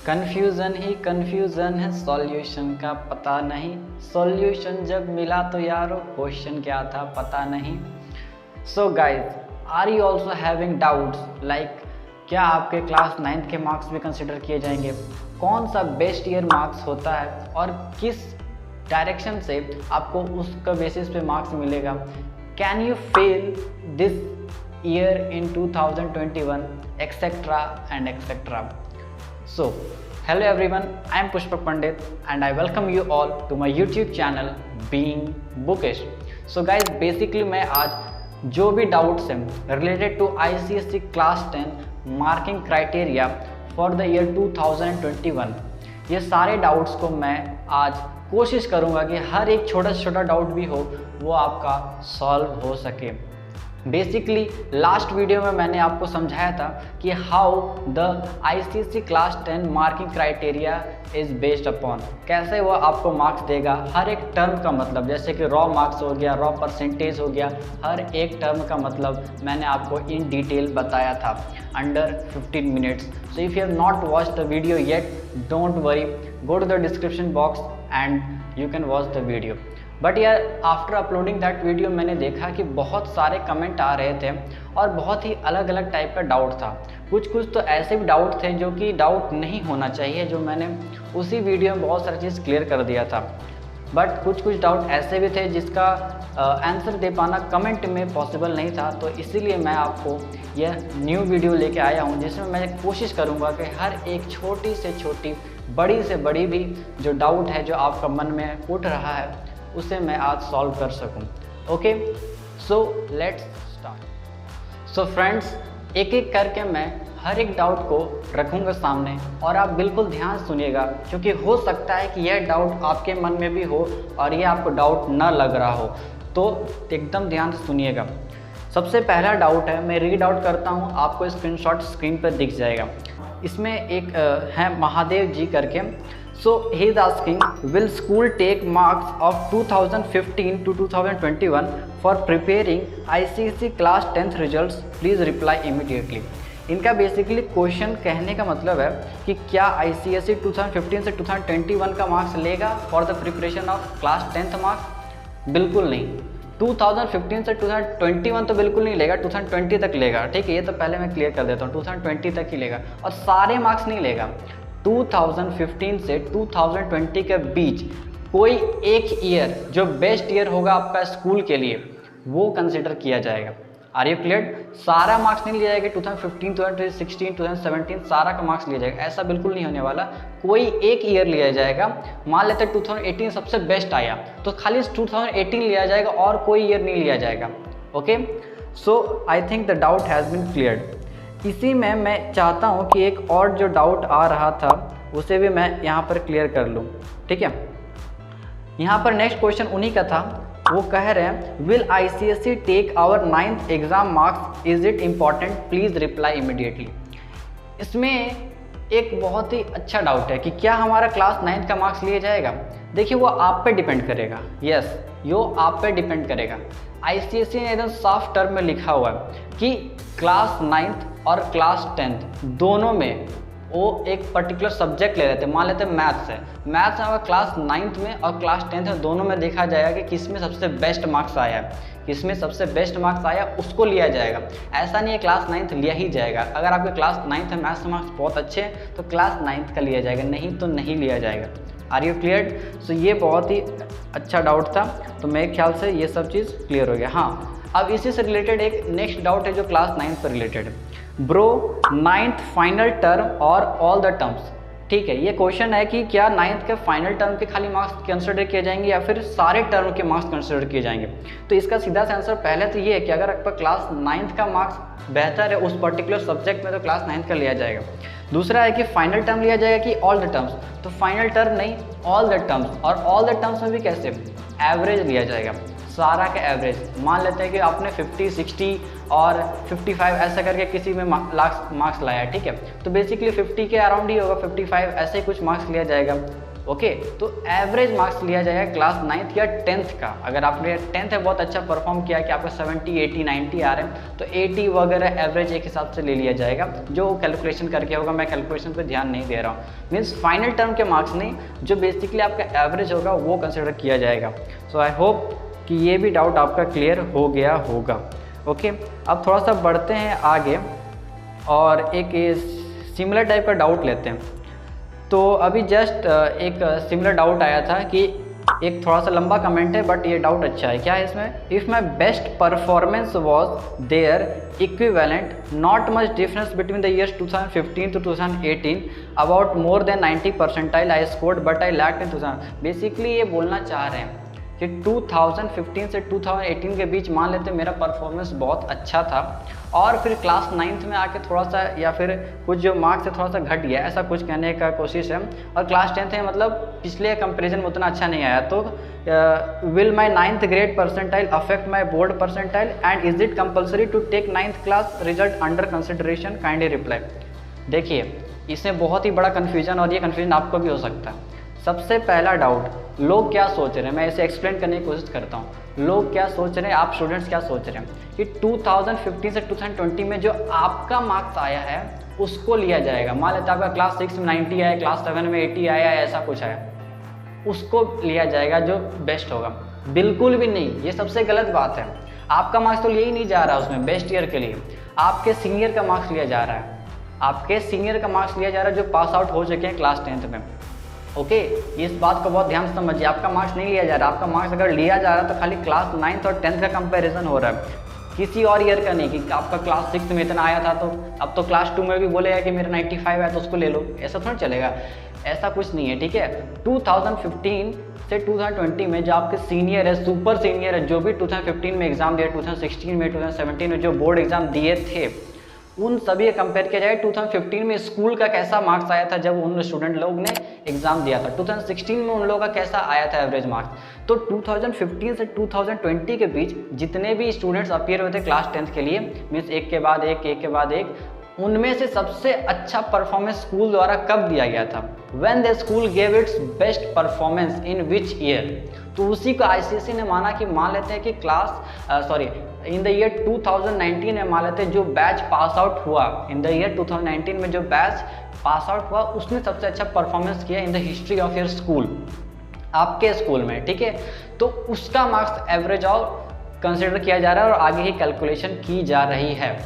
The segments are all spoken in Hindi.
कन्फ्यूज़न ही कन्फ्यूज़न है, सॉल्यूशन का पता नहीं। सॉल्यूशन जब मिला तो यारो क्वेश्चन क्या था पता नहीं। So guys, are you also having doubts like क्या आपके क्लास 9th के मार्क्स भी कंसिडर किए जाएंगे? कौन सा बेस्ट ईयर मार्क्स होता है और किस डायरेक्शन से आपको उसका बेसिस पे मार्क्स मिलेगा? Can you fail this year in 2021 etcetera and etcetera. So, hello everyone, I am Pushpak Pandit and I welcome you all to my YouTube channel Being Bookish. So guys, basically मैं आज जो भी डाउट्स हैं related to ICSE class 10 marking criteria for the year 2021, ये सारे डाउट्स को मैं आज कोशिश करूँगा कि हर एक छोटा से छोटा डाउट भी हो वो आपका सॉल्व हो सके। बेसिकली लास्ट वीडियो में मैंने आपको समझाया था कि how the ICSE class 10 marking criteria is based upon, कैसे वो आपको मार्क्स देगा हर एक टर्म का मतलब, जैसे कि रॉ मार्क्स हो गया, रॉ परसेंटेज हो गया, हर एक टर्म का मतलब मैंने आपको इन डिटेल बताया था under 15 minutes. So if you have not watch the video yet, don't worry, go to the description box and you can watch the video. But यार आफ्टर अपलोडिंग दैट वीडियो मैंने देखा कि बहुत सारे कमेंट आ रहे थे और बहुत ही अलग अलग टाइप का डाउट था। कुछ तो ऐसे भी डाउट थे जो कि डाउट नहीं होना चाहिए, जो मैंने उसी वीडियो में बहुत सारी चीज़ क्लियर कर दिया था। बट कुछ डाउट ऐसे भी थे जिसका आंसर दे पाना कमेंट में पॉसिबल नहीं था। तो इसीलिए मैं आपको यह न्यू वीडियो लेके आया हूँ जिसमें मैं कोशिश करूँगा कि हर एक छोटी से छोटी, बड़ी से बड़ी भी जो डाउट है जो आपका मन में उठ रहा है उसे मैं आज सॉल्व कर सकूं। Okay, so let's start. So friends, एक एक करके मैं हर एक डाउट को रखूंगा सामने और आप बिल्कुल ध्यान सुनिएगा, क्योंकि हो सकता है कि यह डाउट आपके मन में भी हो और ये आपको डाउट ना लग रहा हो, तो एकदम ध्यान से सुनिएगा। सबसे पहला डाउट है, मैं रीड आउट करता हूँ, आपको स्क्रीनशॉट स्क्रीन पर दिख जाएगा। इसमें एक है महादेव जी करके। So he is asking, will school take marks of 2015 to 2021 for preparing ICSE class 10th results? Please reply immediately. इनका बेसिकली क्वेश्चन कहने का मतलब है कि क्या ICSE 2015 से 2021 का मार्क्स लेगा for the preparation of class 10th marks? बिल्कुल नहीं। 2015 से 2021 तो बिल्कुल नहीं लेगा, 2020 तक लेगा। ठीक है, ये तो पहले मैं क्लियर कर देता हूँ, 2020 तक ही लेगा और सारे मार्क्स नहीं लेगा। 2015 से 2020 के बीच कोई एक ईयर जो बेस्ट ईयर होगा आपका स्कूल के लिए वो कंसिडर किया जाएगा। Are you clear? सारा मार्क्स नहीं लिया जाएगा, 2015, 2016, 2017 सारा का मार्क्स लिया जाएगा, ऐसा बिल्कुल नहीं होने वाला। कोई एक ईयर लिया जाएगा। मान लेते 2018 सबसे बेस्ट आया तो खाली 2018 लिया जाएगा और कोई ईयर नहीं लिया जाएगा। Okay, so I think the doubt has been cleared. इसी में मैं चाहता हूं कि एक और जो डाउट आ रहा था उसे भी मैं यहां पर क्लियर कर लूं। ठीक है, यहां पर नेक्स्ट क्वेश्चन उन्हीं का था। वो कह रहे हैं, will ICSE take our 9th exam marks, is it important? Please reply immediately. इसमें एक बहुत ही अच्छा डाउट है कि क्या हमारा क्लास 9th का मार्क्स लिया जाएगा। देखिए, वो आप पे डिपेंड करेगा। यस, यो आप पे डिपेंड करेगा। ICSE ने एकदम साफ टर्म में लिखा हुआ है कि क्लास 9th और क्लास 10th दोनों में वो एक पर्टिकुलर सब्जेक्ट ले रहे थे। मान लेते हैं मैथ्स है, मैथ्स अगर क्लास 9th में और क्लास 10th में दोनों में देखा जाएगा कि किस में सबसे बेस्ट मार्क्स आया है, किसमें सबसे बेस्ट मार्क्स आया उसको लिया जाएगा। ऐसा नहीं है क्लास 9th लिया ही जाएगा। अगर आपके क्लास 9th में मैथ्स मार्क्स बहुत अच्छे हैं तो क्लास 9th का लिया जाएगा, नहीं तो नहीं लिया जाएगा। Are you clear? सो ये बहुत ही अच्छा डाउट था, तो मेरे ख्याल से ये सब चीज़ क्लियर हो गया। हाँ, अब इसी से रिलेटेड एक नेक्स्ट डाउट है जो क्लास 9th पर रिलेटेड है। ब्रो, 9th फाइनल टर्म और ऑल द टर्म्स? ठीक है, ये क्वेश्चन है कि क्या 9th के फाइनल टर्म के खाली मार्क्स कंसिडर किए जाएंगे या फिर सारे टर्म के मार्क्स कंसिडर किए जाएंगे? तो इसका सीधा सा आंसर पहले तो ये है कि अगर आपका क्लास 9th का मार्क्स बेहतर है उस पर्टिकुलर सब्जेक्ट में तो क्लास 9th का लिया जाएगा। दूसरा है कि फाइनल टर्म लिया जाएगा कि ऑल द टर्म्स? तो फाइनल टर्म नहीं, ऑल द टर्म्स। और ऑल द टर्म्स में भी कैसे? एवरेज लिया जाएगा, सारा का एवरेज। मान लेते हैं कि आपने 50, 60 और 55 ऐसा करके किसी में मार्क्स लाया, ठीक है, तो बेसिकली 50 के अराउंड ही होगा, 55 ऐसे ही कुछ मार्क्स लिया जाएगा। ओके, तो एवरेज मार्क्स लिया जाएगा क्लास 9th या 10th का। अगर आपने 10th में बहुत अच्छा परफॉर्म किया कि आपका 70, 80, 90 आ रहे हैं तो 80 वगैरह एवरेज एक हिसाब से ले लिया जाएगा, जो कैलकुलेशन करके होगा। मैं कैलकुलेशन पे ध्यान नहीं दे रहा हूँ, मीन्स फाइनल टर्म के मार्क्स नहीं, जो बेसिकली आपका एवरेज होगा वो कंसिडर किया जाएगा। सो आई होप कि ये भी डाउट आपका क्लियर हो गया होगा। ओके, अब थोड़ा सा बढ़ते हैं आगे और एक सिमिलर टाइप का डाउट लेते हैं। तो अभी जस्ट एक सिमिलर डाउट आया था कि एक थोड़ा सा लंबा कमेंट है बट ये डाउट अच्छा है। क्या है इसमें? If my best performance was there equivalent not much difference between the years 2015 to 2018 about more than 90 percentile I scored but I lacked in 2000। Basically ये बोलना चाह रहे हैं कि 2015 से 2018 के बीच मान लेते मेरा परफॉर्मेंस बहुत अच्छा था और फिर क्लास 9th में आके थोड़ा सा या फिर कुछ जो मार्क्स से थोड़ा सा घट गया, ऐसा कुछ कहने का कोशिश है। और क्लास 10th में मतलब पिछले कंपैरिजन में उतना अच्छा नहीं आया, तो will my 9th grade percentile affect my board percentile and is it compulsory to take 9th class result under consideration? Kindly reply. देखिए, इसमें बहुत ही बड़ा कन्फ्यूजन और ये कन्फ्यूजन आपको भी हो सकता है। सबसे पहला डाउट, लोग क्या सोच रहे हैं, मैं इसे एक्सप्लेन करने की कोशिश करता हूँ। लोग क्या सोच रहे हैं, आप स्टूडेंट्स क्या सोच रहे हैं कि 2015 से 2020 में जो आपका मार्क्स आया है उसको लिया जाएगा। मान लेते आपका क्लास 6 में 90 आया, क्लास 7 में 80 आया, ऐसा कुछ आया, उसको लिया जाएगा जो बेस्ट होगा। बिल्कुल भी नहीं, ये सबसे गलत बात है। आपका मार्क्स तो लिया ही नहीं जा रहा उसमें बेस्ट ईयर के लिए, आपके सीनियर का मार्क्स लिया जा रहा है। आपके सीनियर का मार्क्स लिया जा रहा है जो पास आउट हो चुके हैं क्लास 10th में। ओके, इस बात को बहुत ध्यान से समझिए। आपका मार्क्स नहीं लिया जा रहा, आपका मार्क्स अगर लिया जा रहा है तो खाली क्लास 9th और 10th का कंपैरिजन हो रहा है, किसी और ईयर का नहीं कि आपका क्लास 6 में इतना आया था तो अब तो क्लास 2 में भी बोलेगा कि मेरा 95 है तो उसको ले लो, ऐसा थोड़ा चलेगा। ऐसा कुछ नहीं है, ठीक है। 2015 से 2020 में जो आपके सीनियर है, सुपर सीनियर है, जो भी 2015 में एग्जाम दिया, 2016 में, 2017 में जो बोर्ड एग्जाम दिए थे, उन सभी कंपेयर किया जाए 2015 में स्कूल का कैसा मार्क्स आया था जब उन स्टूडेंट लोग ने एग्जाम दिया था, 2016 में उन लोगों का कैसा आया था एवरेज मार्क्स। तो 2015 से 2020 के बीच जितने भी स्टूडेंट्स अपीयर हुए थे क्लास 10th के लिए, मीन्स एक के बाद एक, उनमें से सबसे अच्छा परफॉर्मेंस स्कूल द्वारा कब दिया गया था? When the school gave it's best performance in which year? तो उसी को आईसीएसई ने माना कि मान लेते हैं कि इन द ईयर 2019 में मान लेते हैं जो बैच पास आउट हुआ, इन द ईयर 2019 में जो बैच पास आउट हुआ उसने सबसे अच्छा परफॉर्मेंस किया in the history of your school, आपके स्कूल में, ठीक है। तो उसका मार्क्स एवरेज और कंसिडर किया जा रहा है और आगे ही कैलकुलेशन की जा रही है।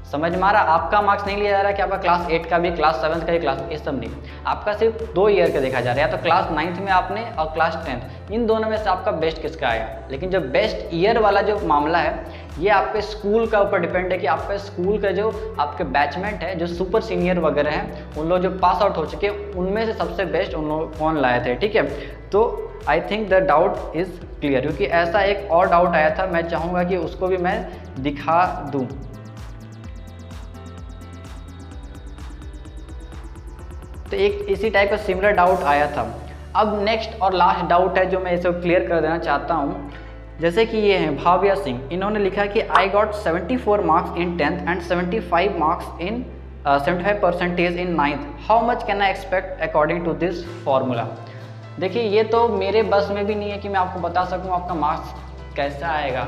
समझ में आ रहा? आपका मार्क्स नहीं लिया जा रहा है कि आपका क्लास 8 का भी, क्लास 7 का भी, क्लास, ये सब नहीं, आपका सिर्फ 2 ईयर का देखा जा रहा है, या तो क्लास 9th में आपने और क्लास 10th, इन दोनों में से आपका बेस्ट किसका आया। लेकिन जो बेस्ट ईयर वाला जो मामला है ये आपके स्कूल का ऊपर डिपेंड है कि आपका स्कूल का जो आपके बैचमेंट है, जो सुपर सीनियर वगैरह हैं, उन लोग जो पास आउट हो चुके हैं उनमें से सबसे बेस्ट उन लोग कौन लाए थे, ठीक है। तो आई think the doubt is clear, क्योंकि ऐसा एक और डाउट आया था, मैं चाहूँगा कि उसको भी मैं दिखा दूँ। तो एक इसी टाइप का सिमिलर डाउट आया था। अब नेक्स्ट और लास्ट डाउट है जो मैं इसे क्लियर कर देना चाहता हूँ। जैसे कि ये हैं भाविया सिंह, इन्होंने लिखा कि I got 74 marks in 10th and 75 marks in 75% in 9th, how much can I expect according to this formula? देखिए, ये तो मेरे बस में भी नहीं है कि मैं आपको बता सकूँ आपका मार्क्स कैसा आएगा,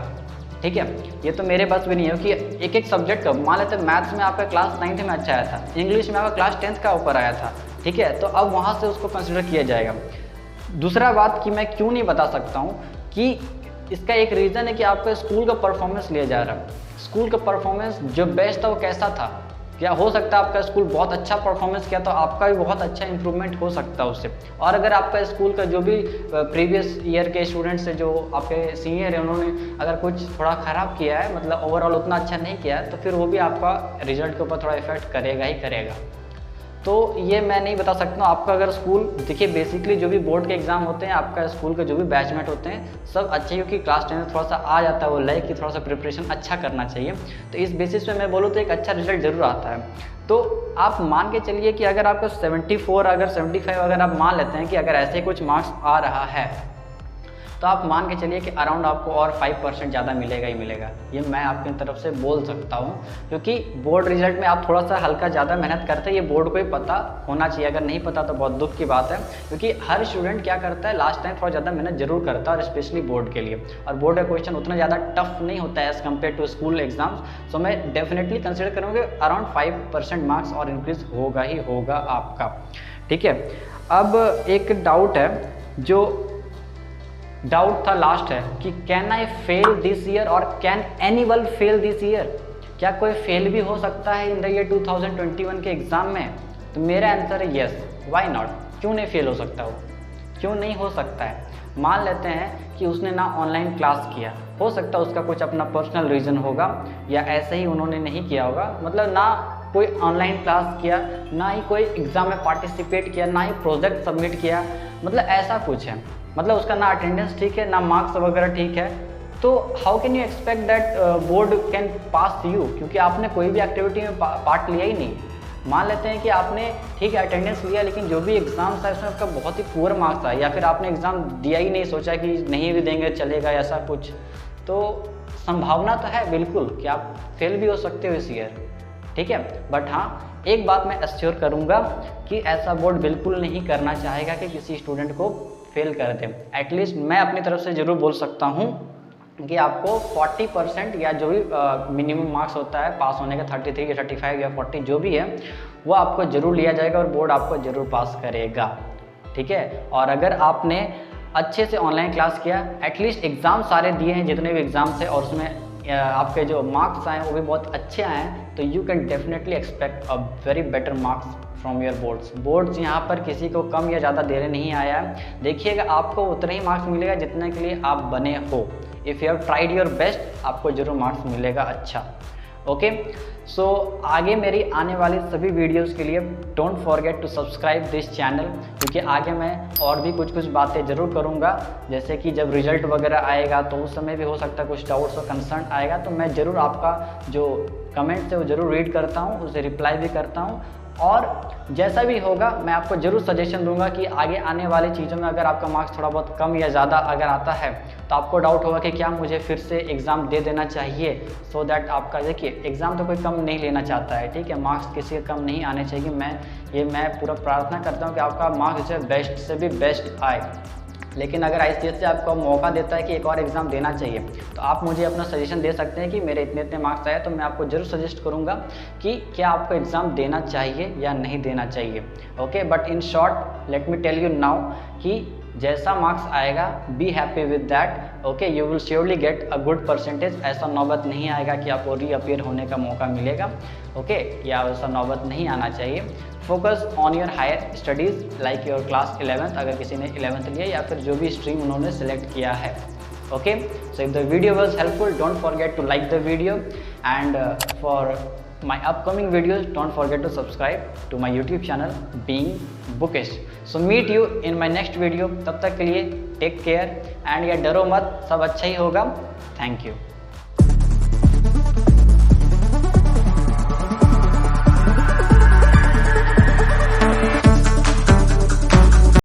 ठीक है। ये तो मेरे बस भी नहीं है कि एक एक सब्जेक्ट का, मान लेते मैथ्स में आपका क्लास 9th में अच्छा आया था, इंग्लिश में आपका क्लास 10th का ऊपर आया था, ठीक है, तो अब वहाँ से उसको कंसिडर किया जाएगा। दूसरा बात कि मैं क्यों नहीं बता सकता हूँ कि इसका एक रीज़न है कि आपका स्कूल का परफॉर्मेंस लिया जा रहा है। स्कूल का परफॉर्मेंस जो बेस्ट था वो कैसा था? क्या हो सकता है आपका स्कूल बहुत अच्छा परफॉर्मेंस किया तो आपका भी बहुत अच्छा इंप्रूवमेंट हो सकता है उससे। और अगर आपका स्कूल का जो भी प्रीवियस ईयर के स्टूडेंट्स जो आपके सीनियर हैं उन्होंने अगर कुछ थोड़ा ख़राब किया है, मतलब ओवरऑल उतना अच्छा नहीं किया है, तो फिर वो भी आपका रिजल्ट के ऊपर थोड़ा इफेक्ट करेगा ही करेगा। तो ये मैं नहीं बता सकता हूँ। आपका अगर स्कूल, देखिए बेसिकली जो भी बोर्ड के एग्जाम होते हैं, आपका स्कूल के जो भी बैचमेट होते हैं सब अच्छे, क्योंकि क्लास 10 में थोड़ा सा आ जाता है वो लाइक कि थोड़ा सा प्रिपरेशन अच्छा करना चाहिए, तो इस बेसिस पे मैं बोलूँ तो एक अच्छा रिजल्ट ज़रूर आता है। तो आप मान के चलिए कि अगर आपका 74 अगर 75 अगर आप मान लेते हैं कि अगर ऐसे कुछ मार्क्स आ रहा है तो आप मान के चलिए कि अराउंड आपको और 5% ज़्यादा मिलेगा ही मिलेगा। ये मैं आपकी तरफ से बोल सकता हूँ, क्योंकि बोर्ड रिजल्ट में आप थोड़ा सा हल्का ज़्यादा मेहनत करते हैं, ये बोर्ड को ही पता होना चाहिए। अगर नहीं पता तो बहुत दुख की बात है, क्योंकि हर स्टूडेंट क्या करता है, लास्ट टाइम थोड़ा ज़्यादा मेहनत जरूर करता है, और स्पेशली बोर्ड के लिए। और बोर्ड का क्वेश्चन उतना ज़्यादा टफ नहीं होता है as compare to school exams. So मैं डेफिनेटली कंसिडर करूँगा अराउंड 5% मार्क्स और इंक्रीज होगा ही होगा आपका। ठीक है, अब एक डाउट है, जो डाउट था लास्ट है कि can I fail this year और can anyone fail this year, क्या कोई फेल भी हो सकता है इन द ईयर 2021 के एग्ज़ाम में? तो मेरा आंसर है येस, व्हाई नॉट, क्यों नहीं फेल हो सकता वो, क्यों नहीं हो सकता है। मान लेते हैं कि उसने ना ऑनलाइन क्लास किया, हो सकता है उसका कुछ अपना पर्सनल रीज़न होगा, या ऐसे ही उन्होंने नहीं किया होगा, मतलब ना कोई ऑनलाइन क्लास किया, ना ही कोई एग्ज़ाम में पार्टिसिपेट किया, ना ही प्रोजेक्ट सबमिट किया, मतलब ऐसा कुछ है, मतलब उसका ना अटेंडेंस ठीक है, ना मार्क्स वगैरह ठीक है। तो how can you expect that board can pass you, क्योंकि आपने कोई भी एक्टिविटी में पार्ट लिया ही नहीं। मान लेते हैं कि आपने ठीक है अटेंडेंस लिया, लेकिन जो भी एग्ज़ाम था उसमें आपका बहुत ही पुअर मार्क्स आया, या फिर आपने एग्ज़ाम दिया ही नहीं, सोचा कि नहीं भी देंगे चलेगा ऐसा कुछ, तो संभावना तो है बिल्कुल कि आप फेल भी हो सकते हो इस ईयर। ठीक है, बट हाँ एक बात मैं एश्योर करूँगा कि ऐसा बोर्ड बिल्कुल नहीं करना चाहेगा कि किसी स्टूडेंट को फेल कर दे। एटलीस्ट मैं अपनी तरफ से ज़रूर बोल सकता हूँ कि आपको 40% या जो भी मिनिमम मार्क्स होता है पास होने का, 33 या 35 या 40 जो भी है, वो आपको ज़रूर लिया जाएगा और बोर्ड आपको ज़रूर पास करेगा। ठीक है, और अगर आपने अच्छे से ऑनलाइन क्लास किया, एटलीस्ट एग्ज़ाम सारे दिए हैं जितने भी एग्ज़ाम्स हैं, और उसमें आपके जो मार्क्स आए हैं वो भी बहुत अच्छे आए हैं, तो you can definitely expect a very better marks from your boards यहाँ पर किसी को कम या ज़्यादा देने नहीं आया है। देखिएगा आपको उतना ही मार्क्स मिलेगा जितने के लिए आप बने हो। If you have tried your best, आपको जरूर मार्क्स मिलेगा अच्छा। ओके, सो आगे मेरी आने वाली सभी वीडियोस के लिए don't forget to subscribe this channel, क्योंकि आगे मैं और भी कुछ बातें ज़रूर करूँगा। जैसे कि जब रिजल्ट वगैरह आएगा तो उस समय भी हो सकता है कुछ डाउट्स और कंसर्न आएगा, तो मैं ज़रूर आपका जो कमेंट्स है वो ज़रूर रीड करता हूँ, उसे रिप्लाई भी करता हूँ, और जैसा भी होगा मैं आपको ज़रूर सजेशन दूंगा कि आगे आने वाली चीज़ों में अगर आपका मार्क्स थोड़ा बहुत कम या ज़्यादा अगर आता है तो आपको डाउट होगा कि क्या मुझे फिर से एग्ज़ाम दे देना चाहिए, सो दैट आपका, देखिए एग्ज़ाम तो कोई कम नहीं लेना चाहता है, ठीक है, मार्क्स किसी के कम नहीं आने चाहिए। मैं पूरा प्रार्थना करता हूँ कि आपका मार्क्स जो है बेस्ट से भी बेस्ट आए, लेकिन अगर ICSE आपको मौका देता है कि एक और एग्ज़ाम देना चाहिए, तो आप मुझे अपना सजेशन दे सकते हैं कि मेरे इतने इतने मार्क्स आए, तो मैं आपको जरूर सजेस्ट करूंगा कि क्या आपको एग्ज़ाम देना चाहिए या नहीं देना चाहिए। Okay, but in short let me tell you now कि जैसा मार्क्स आएगा be happy with that. Okay, you will surely get a good percentage. ऐसा नौबत नहीं आएगा कि आपको रीअपीयर होने का मौका मिलेगा। ओके, या ऐसा नौबत नहीं आना चाहिए। Focus on your higher studies like your class 11th, अगर किसी ने 11th लिया, या फिर जो भी स्ट्रीम उन्होंने सेलेक्ट किया है। Okay, so if the video was helpful, don't forget to like the video, and for my upcoming videos don't forget to subscribe to my YouTube channel Being Bookish. So meet you in my next video. तब तक के लिए टेक केयर, एंड या डरो मत, सब अच्छा ही होगा। Thank you.